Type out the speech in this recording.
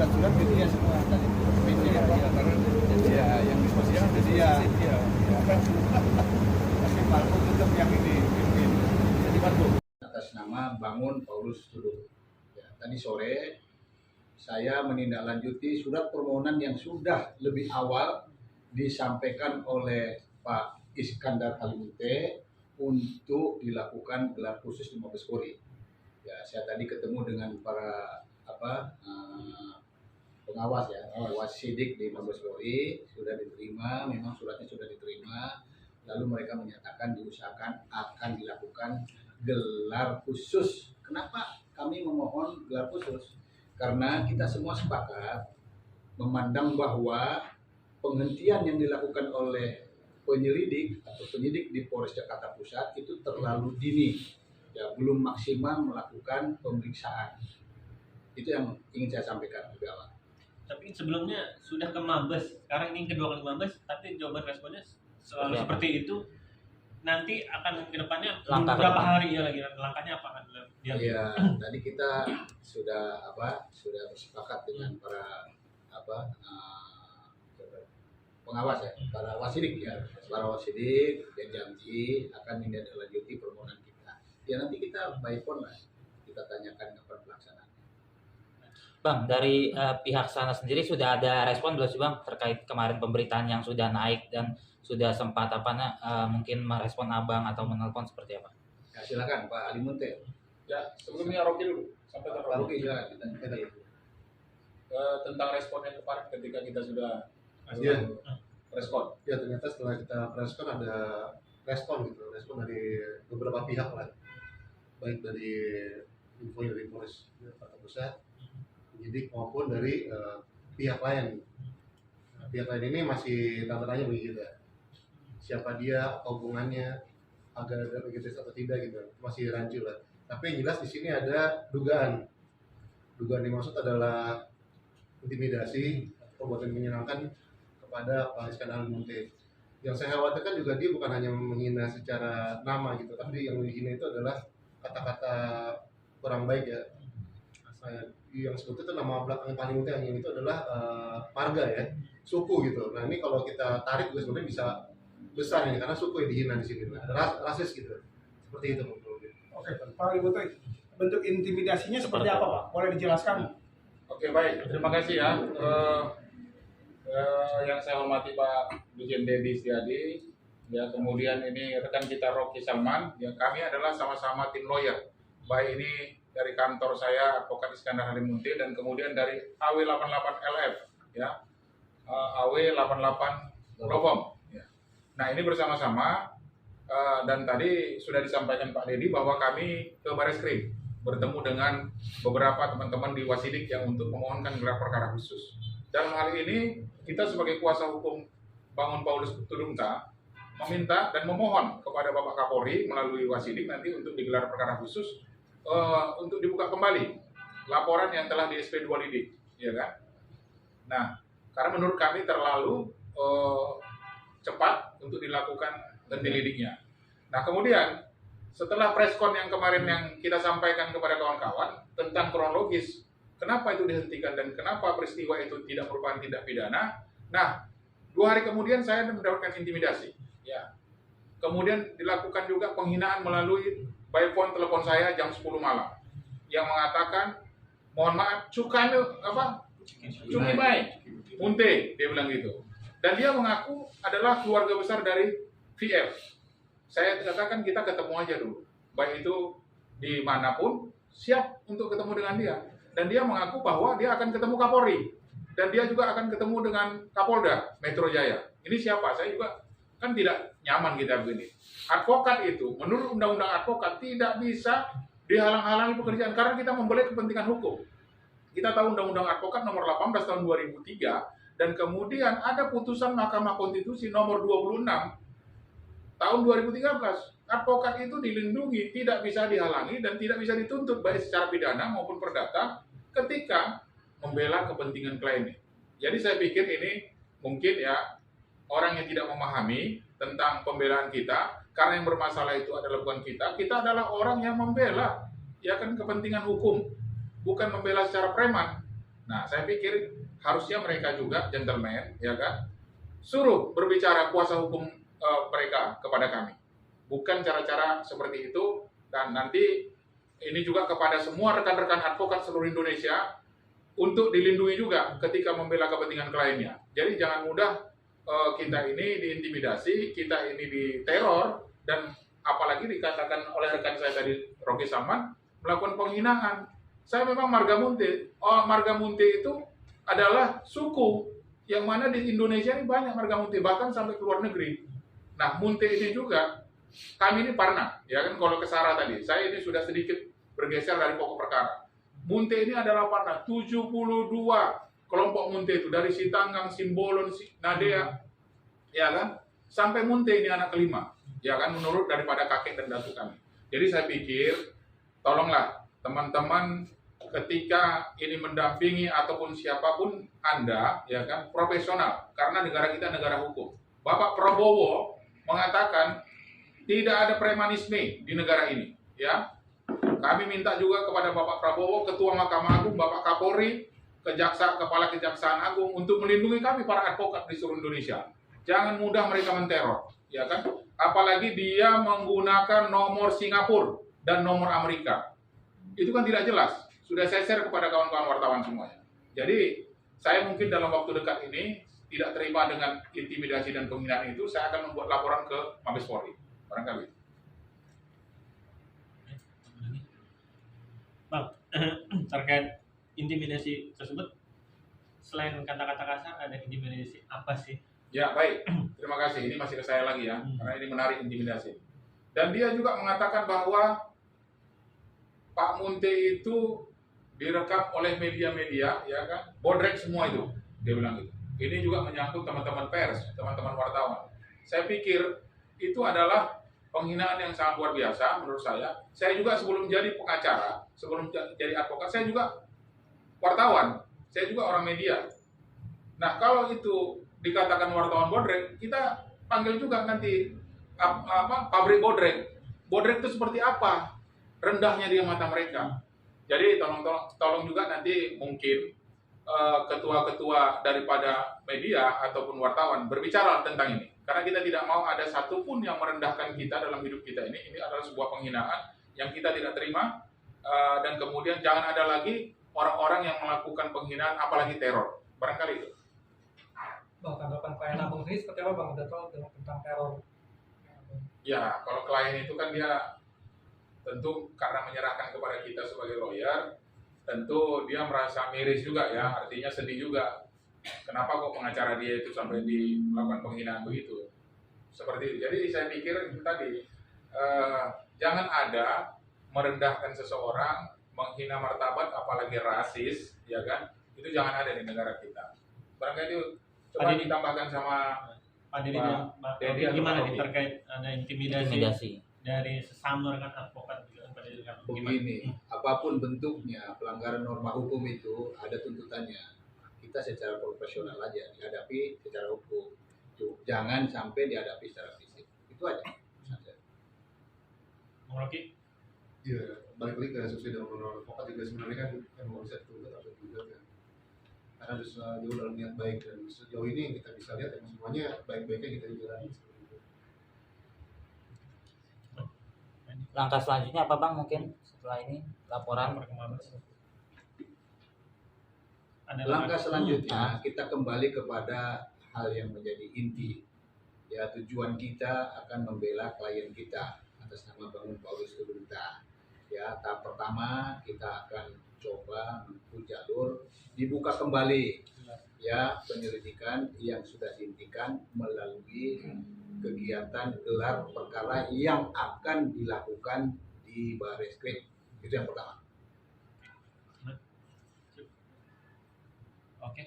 surat-surat ke dia semua tadi. Media, ya, karena dia yang di sosial dia. Tapi Parko tetap yang ini pimpin. Jadi Parko atas nama Bangun Paulus Tudung. Ya, tadi sore saya menindaklanjuti surat permohonan yang sudah lebih awal disampaikan oleh Pak Iskandar Halimunte untuk dilakukan gelar khusus di Mabes Polri. Ya, saya tadi ketemu dengan para pengawas ya, wasidik di Mabes Polri sudah diterima, memang suratnya sudah diterima. Lalu mereka menyatakan diusahakan akan dilakukan gelar khusus. Kenapa kami memohon gelar khusus? Karena kita semua sepakat memandang bahwa penghentian yang dilakukan oleh penyelidik atau penyidik di Polres Jakarta Pusat itu terlalu dini, ya belum maksimal melakukan pemeriksaan. Itu yang ingin saya sampaikan lebih awal. Tapi sebelumnya sudah ke Mabes, sekarang ini kedua kali Mabes, tapi jawaban responnya selalu seperti itu. Nanti akan ke depannya berapa hari ya lagi langkahnya apa? Ya, tadi kita sudah bersepakat dengan para pengawas ya, para wasidik ya, dan janji akan menindaklanjuti permohonan kita. Ya nanti kita by phone lah, kita tanyakan kapan pelaksanaan. Bang, dari pihak sana sendiri sudah ada respon belum sih Bang terkait kemarin pemberitaan yang sudah naik dan sudah sempat mungkin merespon Abang atau menelpon seperti apa? Ya, silakan Pak Halimunte. Ya, sebelumnya Rocky dulu. Sampai ke Pak Rocky silakan. Tentang responnya kemarin ketika kita sudah respon. Ya, ternyata setelah kita respon ada respon dari beberapa pihak lah, baik dari info dari Polres Jakarta Pusat, penyidik maupun dari pihak lain. Nah, pihak lain ini masih tanda tanya bagi kita. Siapa dia, apa hubungannya, agar ada legitimasi atau tidak gitu, masih rancu lah. Tapi yang jelas di sini ada dugaan. Dugaan dimaksud adalah intimidasi, perbuatan menyenangkan kepada Pak Iskandar Halimunte. Yang saya khawatirkan juga dia bukan hanya menghina secara nama gitu, tapi yang menghina itu adalah kata-kata kurang baik ya. Yang sebetulnya itu nama belakang Halimunte yang itu adalah marga ya, suku gitu. Nah ini kalau kita tarik juga sebenarnya bisa besar ini karena suku yang dihina di sini, ada rasis gitu. Seperti itu menurut saya. Oke, Pak Halimunte, bentuk intimidasinya seperti apa Pak? Boleh dijelaskan? Oke, baik. Terima kasih ya. Yang saya hormati Pak Dirjen Dedi Setiadi, ya kemudian ini rekan kita Rocky Salman, ya kami adalah sama-sama tim lawyer. Baik ini dari kantor saya Advokat Iskandar Halimunte dan kemudian dari AW88LF, ya AW88 Provong. Ya. Nah ini bersama-sama dan tadi sudah disampaikan Pak Dedi bahwa kami ke Bareskrim bertemu dengan beberapa teman-teman di Wasidik yang untuk memohonkan gelar perkara khusus. Dalam hal ini kita sebagai kuasa hukum Bangun Paulus Tudungta meminta dan memohon kepada Bapak Kapolri melalui Wasidik nanti untuk digelar perkara khusus untuk dibuka kembali laporan yang telah di SP2 Lidik, ya kan? Nah, karena menurut kami terlalu cepat untuk dilakukan henti lidiknya. Nah, kemudian setelah preskon yang kemarin yang kita sampaikan kepada kawan-kawan tentang kronologis kenapa itu dihentikan dan kenapa peristiwa itu tidak merupakan tindak pidana. Nah, 2 hari kemudian saya mendapatkan intimidasi. Ya. Kemudian dilakukan juga penghinaan melalui by phone telepon saya jam 10 malam yang mengatakan mohon maaf cumi baik Munte, dia bilang gitu. Dan dia mengaku adalah keluarga besar dari VF. Saya katakan kita ketemu aja dulu. Baik itu dimanapun siap untuk ketemu dengan dia. Dan dia mengaku bahwa dia akan ketemu Kapolri. Dan dia juga akan ketemu dengan Kapolda Metro Jaya. Ini siapa? Saya juga kan tidak nyaman kita begini. Advokat itu, menurut Undang-Undang Advokat tidak bisa dihalang-halangi pekerjaan karena kita membela kepentingan hukum. Kita tahu Undang-Undang Advokat nomor 18 tahun 2003 dan kemudian ada putusan Mahkamah Konstitusi nomor 26 tahun 2013. Advokat itu dilindungi, tidak bisa dihalangi dan tidak bisa dituntut baik secara pidana maupun perdata ketika membela kepentingan kliennya. Jadi saya pikir ini mungkin ya orang yang tidak memahami tentang pembelaan kita, karena yang bermasalah itu adalah bukan kita adalah orang yang membela ya kan kepentingan hukum, bukan membela secara preman. Nah, saya pikir harusnya mereka juga gentleman, ya kan, suruh berbicara kuasa hukum mereka kepada kami. Bukan cara-cara seperti itu, dan nanti ini juga kepada semua rekan-rekan advokat seluruh Indonesia untuk dilindungi juga ketika membela kepentingan kliennya. Jadi jangan mudah kita ini diintimidasi, kita ini diteror, dan apalagi dikatakan oleh rekan saya tadi, Rocky Salman, melakukan penghinaan. Saya memang marga Munte. Oh, marga Munte itu adalah suku yang mana di Indonesia ini banyak marga Munte, bahkan sampai ke luar negeri. Nah, Munte ini juga, kami ini Parna, ya kan, kalau ke Sara tadi, saya ini sudah sedikit bergeser dari pokok perkara. Munte ini adalah Parna, 72 kelompok Munte itu, dari Sitanggang, Simbolon, Nadea, ya kan, sampai Munte ini anak kelima, ya kan, menurut daripada kakek dan datu kami. Jadi saya pikir, tolonglah teman-teman ketika ini mendampingi ataupun siapapun Anda, ya kan, profesional, karena negara kita negara hukum. Bapak Prabowo mengatakan tidak ada premanisme di negara ini, ya. Kami minta juga kepada Bapak Prabowo, Ketua Mahkamah Agung, Bapak Kapolri, Kepala Kejaksaan Agung untuk melindungi kami para advokat di seluruh Indonesia. Jangan mudah mereka menteror, ya kan? Apalagi dia menggunakan nomor Singapura dan nomor Amerika. Itu kan tidak jelas. Sudah saya share kepada kawan-kawan wartawan semuanya. Jadi, saya mungkin dalam waktu dekat ini tidak terima dengan intimidasi dan penghinaan itu, saya akan membuat laporan ke Mabes Polri. Barangkali. Bang, terkait intimidasi tersebut, selain kata-kata kasar, ada intimidasi apa sih? Ya, baik. Terima kasih. Ini masih ke saya lagi ya, karena ini menarik intimidasi. Dan dia juga mengatakan bahwa Pak Munte itu direkam oleh media-media, ya kan, bodrek semua itu, dia bilang gitu. Ini juga menyangkut teman-teman pers, teman-teman wartawan. Saya pikir itu adalah penghinaan yang sangat luar biasa menurut saya. Saya juga sebelum jadi pengacara, sebelum jadi advokat, saya juga wartawan, saya juga orang media. Nah, kalau itu dikatakan wartawan bodrek, kita panggil juga nanti pabrik bodrek. Bodrek itu seperti apa? Rendahnya di mata mereka. Jadi tolong juga nanti mungkin ketua-ketua daripada media ataupun wartawan berbicara tentang ini. Karena kita tidak mau ada satupun yang merendahkan kita dalam hidup kita ini. Ini adalah sebuah penghinaan yang kita tidak terima. Dan kemudian jangan ada lagi orang-orang yang melakukan penghinaan apalagi teror. Barangkali itu. Bang, tanggapan klien Abang sendiri seperti apa Bang? Udah tahu tentang teror? Ya, kalau klien itu kan dia tentu karena menyerahkan kepada kita sebagai lawyer, tentu dia merasa miris juga ya, artinya sedih juga. Kenapa kok pengacara dia itu sampai melakukan penghinaan begitu? Seperti itu. Jadi saya pikir itu tadi, jangan ada merendahkan seseorang, menghina martabat, apalagi rasis, ya kan? Itu jangan ada di negara kita. Barangkali itu coba ditambahkan sama Pak Dedi dan Pak Rocky, gimana nih terkait ada intimidasi dari sesama rekan advokat juga pada Begini, apapun bentuknya pelanggaran norma hukum itu ada tuntutannya. Kita secara profesional aja dihadapi secara hukum. Jangan sampai dihadapi secara fisik. Itu aja. Bang Rocky? Ya, balik lagi ke sesuai dengan undang-undang advokat juga sebenarnya kan yang mau bisa dituntut atau tidak kan. Karena harus jauh dalam niat baik, dan sejauh ini yang kita bisa lihat yang semuanya baik-baiknya kita jalani. Langkah selanjutnya apa Bang mungkin setelah ini laporan? Langkah selanjutnya kita kembali kepada hal yang menjadi inti. Ya, tujuan kita akan membela klien kita atas nama Bangun Paulus Tubunta. Ya, tahap pertama kita akan coba menempuh jalur dibuka kembali ya penyelidikan yang sudah dihentikan melalui kegiatan gelar perkara yang akan dilakukan di Barreskrim. Itu yang pertama. Oke.